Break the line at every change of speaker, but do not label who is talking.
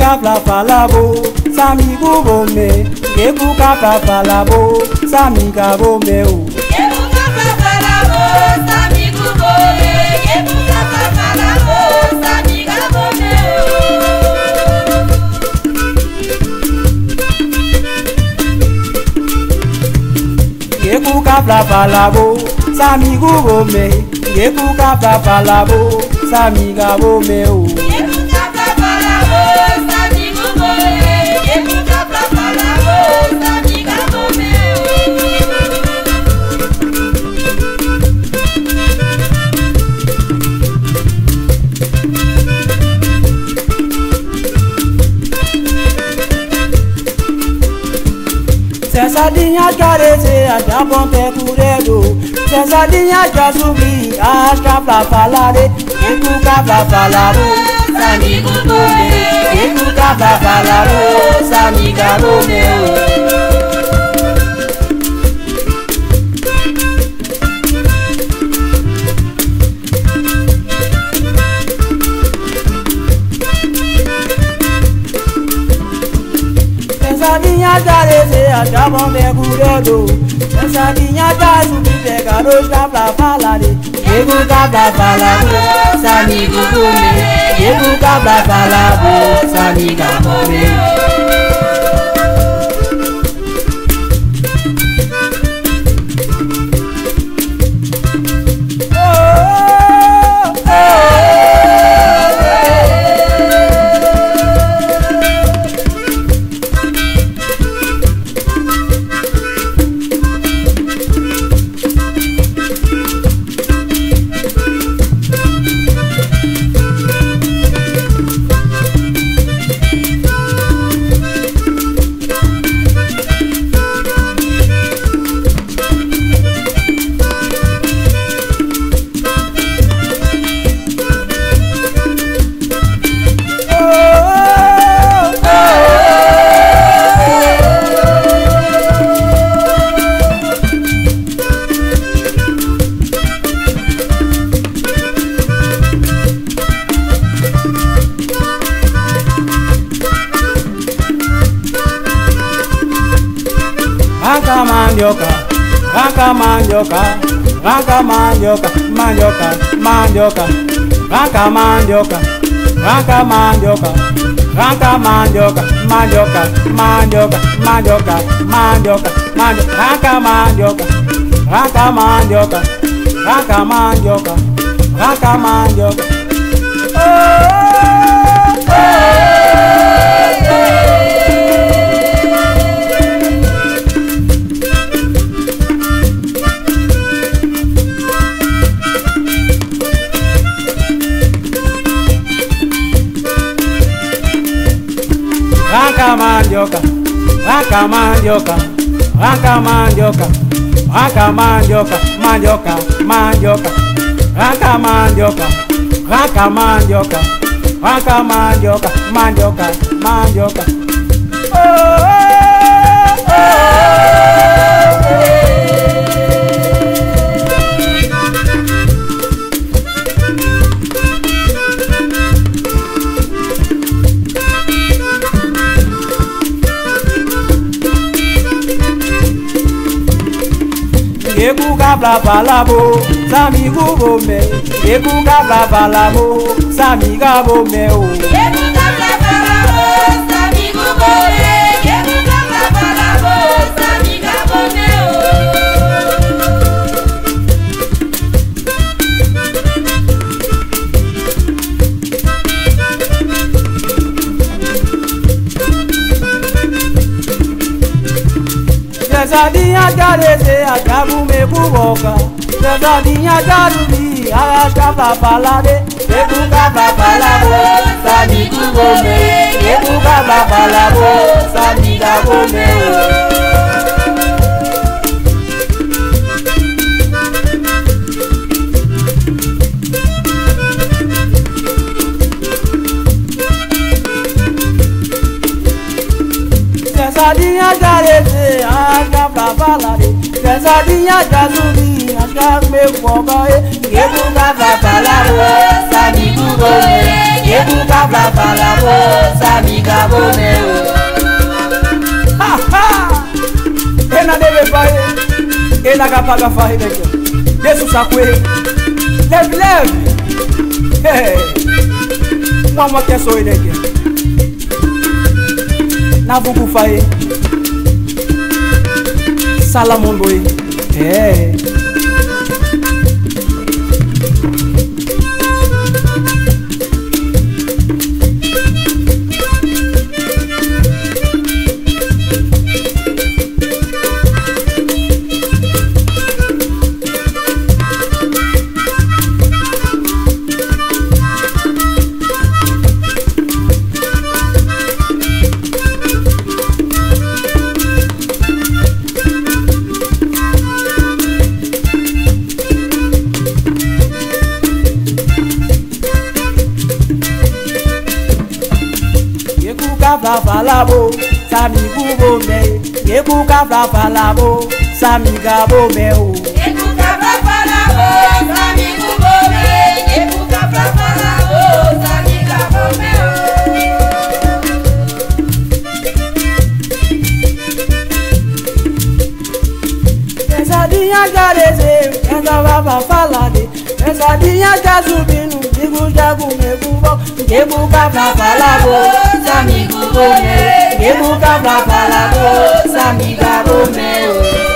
kapla falabo, samigo bome. Gebu kapla falabo, samiga bome o.
Gebu kapla falabo, samigo bome. Gebu kapla falabo, samiga bome
o. Gebu kapla falabo, samigo bome. Gebu kapla falabo, samiga bome o. Sardinha carece, a ponte curedo. Sardinha já subi, as cabra falare. E tu cabra falaro, amigo bome. E tu cabra falaro, amiga bome. Sardinha carece, a ponte curedo. Sardinha já subi, pega os cabra falare. E tu cabra falaro, amigo bome. E tu cabra falaro, amiga bome. Ranca mandioca, ranca mandioca, mandioca, mandioca, ranca mandioca, ranca mandioca, ranca mandioca, mandioca, mandioca, mandioca, mandioca, mandioca, ranca mandioca, ranca mandioca, ranca mandioca, ranca mandioca. Ranca mandioca, ranca mandioca, ranca mandioca, ranca mandioca, mandioca, mandioca, ranca mandioca, ranca mandioca, ranca mandioca, mandioca, mandioca. Gebu kapla falabo, samigo bome. Gebu kapla falabo, samiga bome o.
Gebu kapla falabo, samigo bome. Gebu kapla falabo, samiga bome
Sardinha carece, a cabo me buboca. Sardinha carubi, a cabra falare. Gebu kapla falabo, samigo bome. Gebu kapla falabo, samiga bome. Sardinha carece, a cabra falare. Sardinha carubi, a cabra me buboca. Gebu kapla falabo, samigo bome. Gebu
cabra fala moça amiga bom meu.
E na deve vai, e na capaga vai daqui. Deixa o saco aí, leve, leve. Uma que é só ele aqui. Na bugu vai, salamon boy. Fala bo, samigo bo me. Yeku cabra fala bo, samiga bo meu.
Yeku cabra fala bo, samigo bo me. Yeku cabra fala bo, samiga bo meu.
Pesadinha já desceu, essa vai falar de. Pesadinha já subindo, digo já comigo bom. Yeku cabra fala bo,
amigo bom meu,
Yeku cabra fala bo,
amiga bom meu.